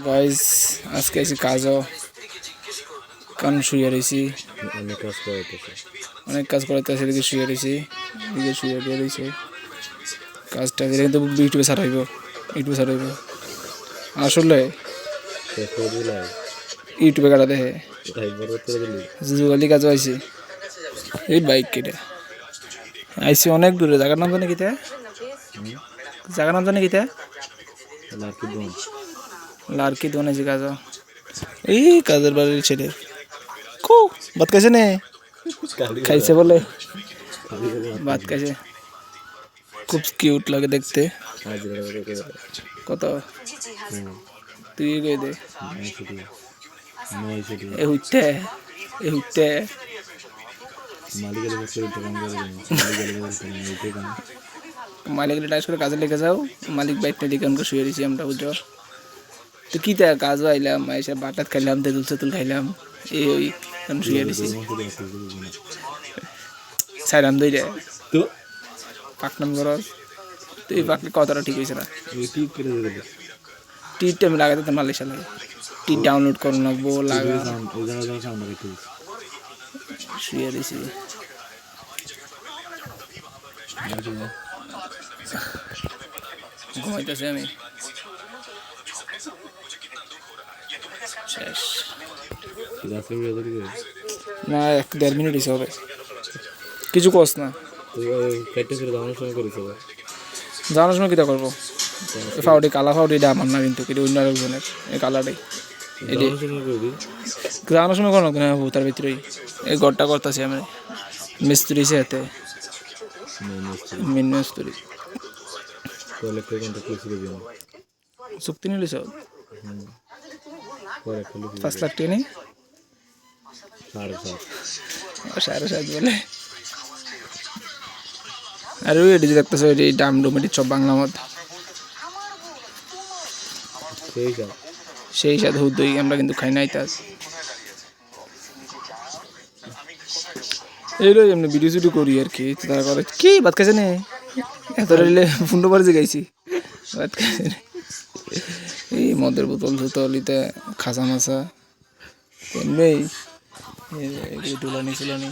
Guys আজকে এসে কাজও কান শুয়ে রয়েছি, অনেক কাজ করাইতেছে। এদিকে শুয়ে রয়েছি, এদিকে শুয়ে দিয়ে রয়েছে। কাজটা দিলে কিন্তু ইউটিউবে ছাড়াইব, ইউটিউবে ছাড়াইব। আসলে ইউটিউবে কাটা দেখে যুগালি কাজও আইসি। এই বাইক কেটে আইসি অনেক দূরে। জায়গার নাম জানি কিতা, জায়গার নাম জানি কিতা, লার্কি দোন আছে কাজ। এই কাজের বাড়ির ছেলে কো ভাত খাইছে নে, খাইছে বলে ভাত খাইছে। খুব কিউট লাগে দেখতে। কত তুই কই দে এ হুইতে এ হুইতে মালিক টাইস করে কাজে লেগে যাও। মালিক বাইকটা দিকে অনেক শুয়ে দিয়েছি আমরা, বুঝছো তো কি তা কাজও আইলাম, এসে বাটাত খাইলাম, তেঁতুল সেতুল খাইলাম, এই ওই শুয়ে দিছি। সাইরাম দই রে তো পাকনাম গরজ তুই পাকলে কতটা ঠিক হয়েছে না। টিট আমি লাগাতে তো মালয়েশিয়া লাগে, টিট ডাউনলোড করুন লাগবো, লাগা শুয়ে দিছি। ঘুমাইতেছি আমি শেষ না, 1-1.5 মিনিট হিসেবে হবে। কিছু কস না, জানার সময় কিতা করবো। ফাউডি কালা ফাউডিটা আমার না, কিন্তু কিন্তু অন্য আরেকজনের এই কালারটাই জানার সময় কোনো না তার ভিতরেই এই ঘরটা করতেছি আমি। মিস্ত্রি সে হাতে মেন মিস্ত্রি চুক্তি নিলি সব 5 লাখ টাকা নেই, 7.5 বলে। আর ওই এটি দেখতেছ এই ডাম ডুম এটি সব বাংলা মত সেই সাথে হুদই আমরা কিন্তু খাই নাই। তাজ এইটাই এমনি ভিডিও শুডিও করি আর কি। তারপরে কি ভাত খাইছে নে এত রইলে ফুন্ড পারে গাইছি ভাত খাইছে নে। এই মদের বোতল টোতলিতে খাসা মাছা এমনি টুলানি চুলানি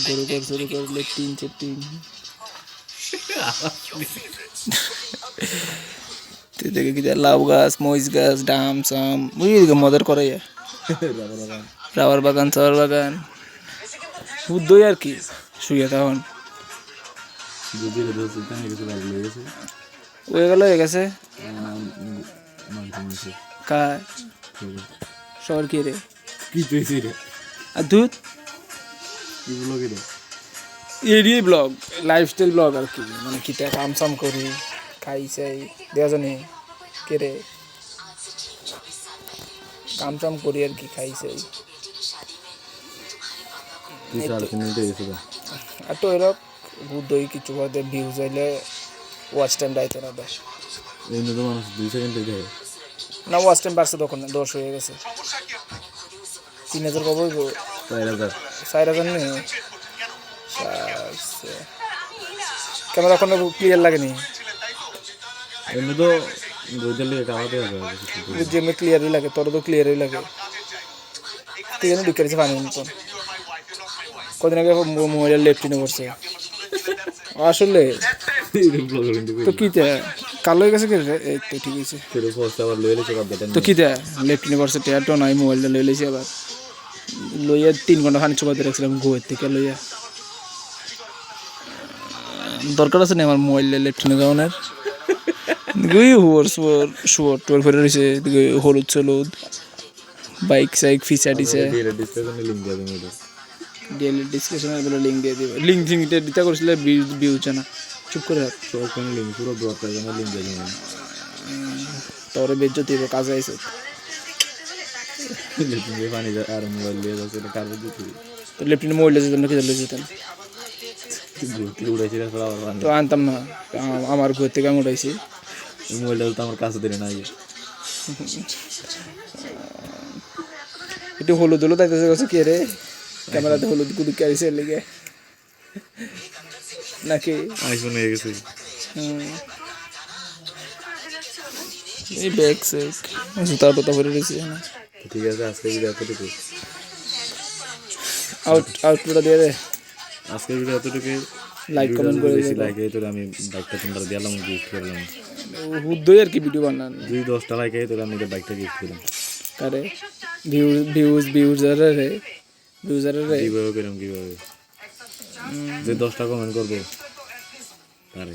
গরু কর শুরু করলে 3-4 দেখে কি লাউ গাছ, মহিষ গাছ, ডাম সাম মদের করে রাবার বাগান, চাওয়ার বাগান বুদ্ধই আর কি। শুয়ে তখন হয়ে গেল, হয়ে গেছে শহর কি রে আর দুধ এরিয়ে ব্লগ, লাইফস্টাইল ব্লগ আর কি। মানে কিটা কাম সাম করি, খাই চাই দেওয়া জানি কে রে, কাম চাম করি আর কি, খাই চাই। আর তো এরকম বুদ্ধই কিছু করতে ভিউজ হইলে ওয়াচ টাইম দায়িত্ব না দেয় না। ওয়াচ টাইম বাড়ছে তখন 10 হয়ে গেছে। 3000 কব 4000 নেই। ক্যামেরা এখন ক্লিয়ার লাগেনি, যেমনি ক্লিয়ারই লাগে, তোর তো ক্লিয়ারই লাগে। তুই জানি ঢুকে গেছে পানির মতন। কদিন আগে মোবাইলের লেফটিনে পড়ছে আসলে তো কিতে কালো হয়ে গেছে। এই তো ঠিক আছে তো কিতে লেফটিনে পড়ছে টেয়ারটা নাই, মোবাইলটা লই লইছি আবার লইয়া 3 ঘন্টা খানি চোপাতে রাখছিলাম গোয়ের থেকে লইয়া। দরকার আছে না আমার মোবাইল লেফটিনে যাওয়ার। শুয়োর টোর ফেরে রয়েছে, হলুদ চলুদ বাইক সাইক ফিসা দিছে। ডেইলি ডিসকাশনের বলে লিঙ্ক দিয়ে দিব, লিঙ্ক দিতে করছিলে ভিউজ না। চুপ করে থাক, তোর বেজ্জতি দিব কাজে আইছে। তো লেফটিনে মোবাইল যেতাম না, কি যেতাম তো আনতাম না। আমার ঘর থেকে আমি উঠাইছি মোবাইলটা তো আমার কাছে দিলে না। একটু হলুদ হলুদ আইতেছে কে রে, ক্যামেরাতে হলুদ কুদুকে আইসে লেগে নাকি আইফোন হয়ে গেছে। এই ব্যাগ সেক জুতার কথা পরে রয়েছে না ঠিক আছে আজকে ভিডিও এতটুকু আউটপুটটা দিয়ে দে আজকে ভিডিও এতটুকু লাইক কমেন্ট করে বেশি দে লাইক এই তোর আমি বাইকটা তোমরা দিলাম গিফট করলাম হুদ্দই আর কি ভিডিও বানান যদি 10টা লাইক এই তোর আমি বাইকটা গিফট করলাম কারে ভিউজারে রে কিভাবে করলাম কিভাবে যে 10টা কমেন্ট করবো তারে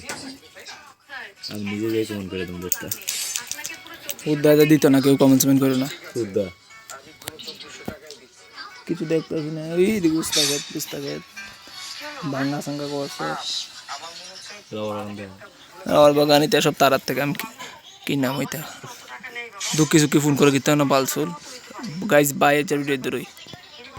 আমি নিজে যাই কমেন্ট করে দেবো 10টা হুদ্দা দিত না কেউ কমেন্টস করে না সুদ্দা কিছু দেখতেছি না এই পুস্তকের ভাঙ্গা সাঙ্গা করছে আর বাগানিতে সব তারার থেকে আমি কি নাম হইতা দুঃখী সুখী ফোন করে গিয়ে না বালসুল গাইজ বাই ভিডিও দূরই